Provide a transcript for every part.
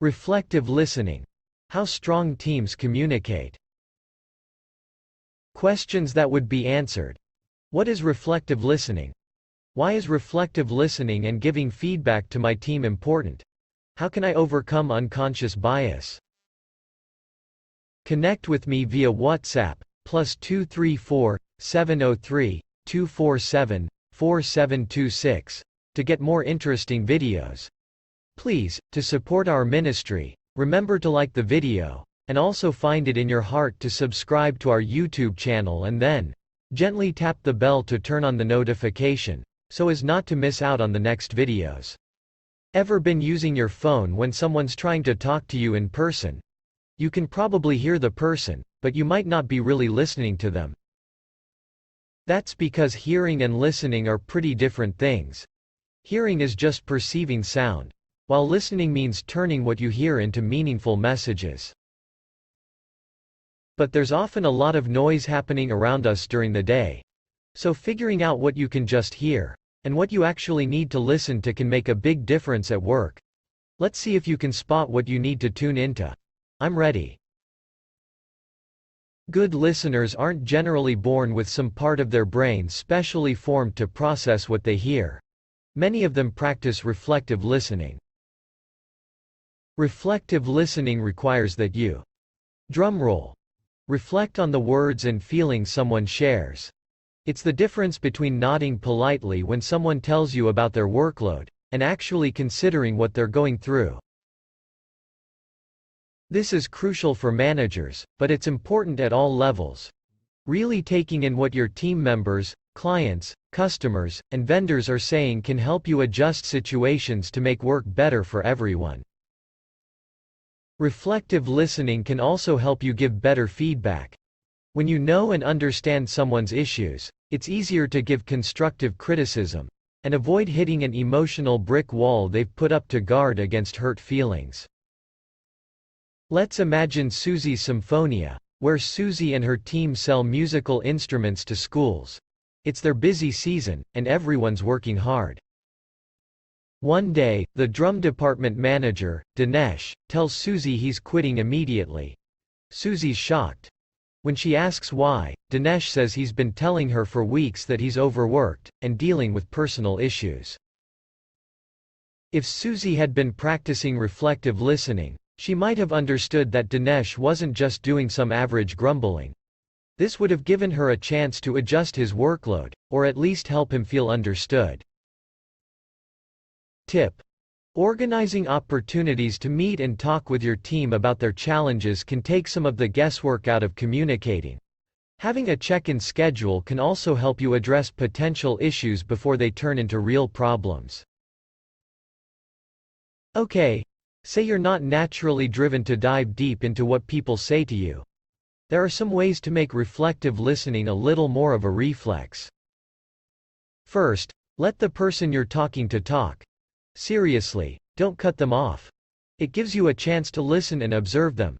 Reflective listening. How strong teams communicate. Questions that would be answered. What is reflective listening? Why is reflective listening and giving feedback to my team important? How can I overcome unconscious bias? Connect with me via WhatsApp, +234 703 247 4726, to get more interesting videos. Please, to support our ministry, remember to like the video, and also find it in your heart to subscribe to our YouTube channel and then gently tap the bell to turn on the notification, so as not to miss out on the next videos. Ever been using your phone when someone's trying to talk to you in person? You can probably hear the person, but you might not be really listening to them. That's because hearing and listening are pretty different things. Hearing is just perceiving sound, while listening means turning what you hear into meaningful messages. But there's often a lot of noise happening around us during the day. So figuring out what you can just hear, and what you actually need to listen to can make a big difference at work. Let's see if you can spot what you need to tune into. I'm ready. Good listeners aren't generally born with some part of their brain specially formed to process what they hear. Many of them practice reflective listening. Reflective listening requires that you, drumroll, reflect on the words and feelings someone shares. It's the difference between nodding politely when someone tells you about their workload, and actually considering what they're going through. This is crucial for managers, but it's important at all levels. Really taking in what your team members, clients, customers, and vendors are saying can help you adjust situations to make work better for everyone. Reflective listening can also help you give better feedback. When you know and understand someone's issues, it's easier to give constructive criticism, and avoid hitting an emotional brick wall they've put up to guard against hurt feelings. Let's imagine Susie's Symphonia, where Susie and her team sell musical instruments to schools. It's their busy season, and everyone's working hard. One day, the drum department manager, Dinesh, tells Susie he's quitting immediately. Susie's shocked. When she asks why, Dinesh says he's been telling her for weeks that he's overworked, and dealing with personal issues. If Susie had been practicing reflective listening, she might have understood that Dinesh wasn't just doing some average grumbling. This would have given her a chance to adjust his workload, or at least help him feel understood. Tip: organizing opportunities to meet and talk with your team about their challenges can take some of the guesswork out of communicating. Having a check-in schedule can also help you address potential issues before they turn into real problems. Okay, say you're not naturally driven to dive deep into what people say to you. There are some ways to make reflective listening a little more of a reflex. First, let the person you're talking to talk. Seriously, don't cut them off. It gives you a chance to listen and observe them.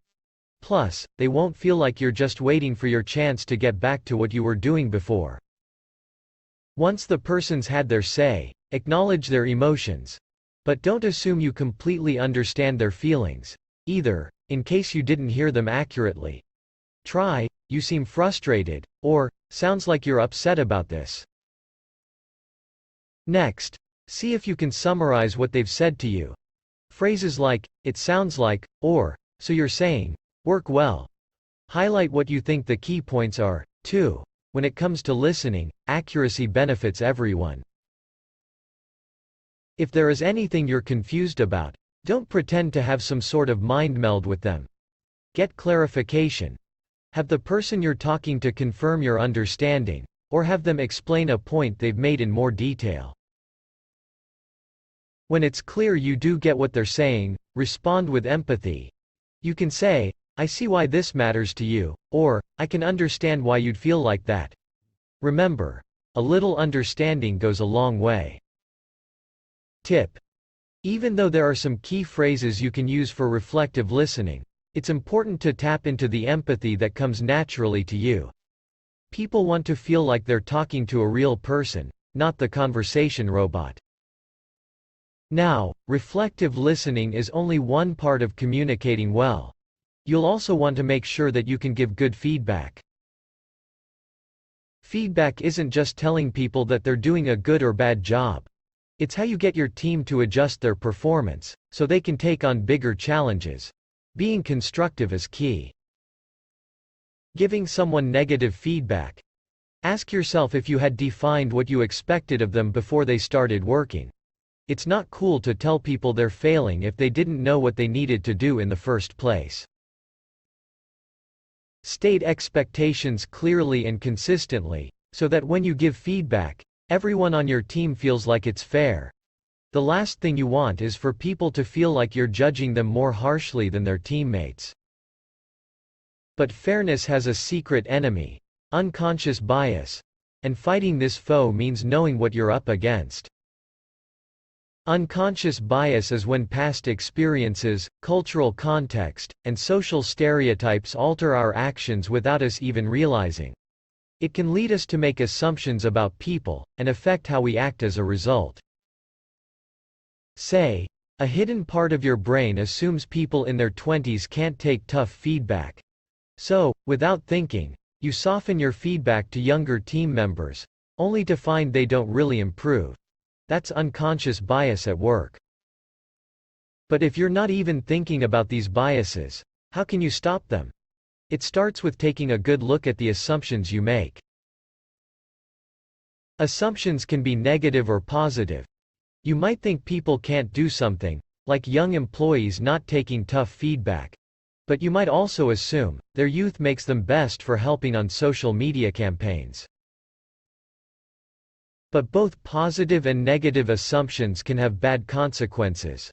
Plus, they won't feel like you're just waiting for your chance to get back to what you were doing before. Once the person's had their say, acknowledge their emotions. But don't assume you completely understand their feelings, either, in case you didn't hear them accurately. Try, "You seem frustrated," or, "Sounds like you're upset about this." Next, see if you can summarize what they've said to you. Phrases like, "It sounds like," or, "So you're saying," work well. Highlight what you think the key points are, too. When it comes to listening, accuracy benefits everyone. If there is anything you're confused about, don't pretend to have some sort of mind meld with them. Get clarification. Have the person you're talking to confirm your understanding, or have them explain a point they've made in more detail. When it's clear you do get what they're saying, respond with empathy. You can say, "I see why this matters to you," or, "I can understand why you'd feel like that." Remember, a little understanding goes a long way. Tip: even though there are some key phrases you can use for reflective listening, it's important to tap into the empathy that comes naturally to you. People want to feel like they're talking to a real person, not the conversation robot. Now, reflective listening is only one part of communicating well. You'll also want to make sure that you can give good feedback. Feedback isn't just telling people that they're doing a good or bad job. It's how you get your team to adjust their performance, so they can take on bigger challenges. Being constructive is key. Giving someone negative feedback. Ask yourself if you had defined what you expected of them before they started working. It's not cool to tell people they're failing if they didn't know what they needed to do in the first place. State expectations clearly and consistently, so that when you give feedback, everyone on your team feels like it's fair. The last thing you want is for people to feel like you're judging them more harshly than their teammates. But fairness has a secret enemy: unconscious bias. And fighting this foe means knowing what you're up against. Unconscious bias is when past experiences, cultural context, and social stereotypes alter our actions without us even realizing. It can lead us to make assumptions about people, and affect how we act as a result. Say, a hidden part of your brain assumes people in their 20s can't take tough feedback. So, without thinking, you soften your feedback to younger team members, only to find they don't really improve. That's unconscious bias at work. But if you're not even thinking about these biases, how can you stop them? It starts with taking a good look at the assumptions you make. Assumptions can be negative or positive. You might think people can't do something, like young employees not taking tough feedback. But you might also assume their youth makes them best for helping on social media campaigns. But both positive and negative assumptions can have bad consequences.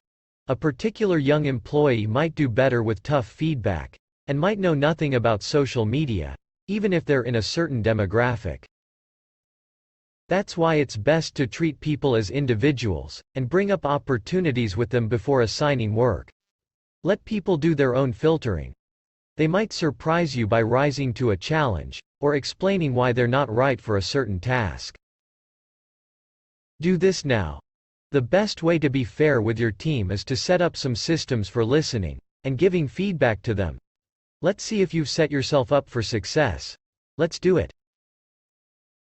A particular young employee might do better with tough feedback, and might know nothing about social media, even if they're in a certain demographic. That's why it's best to treat people as individuals, and bring up opportunities with them before assigning work. Let people do their own filtering. They might surprise you by rising to a challenge, or explaining why they're not right for a certain task. Do this now. The best way to be fair with your team is to set up some systems for listening and giving feedback to them. Let's see if you've set yourself up for success. Let's do it.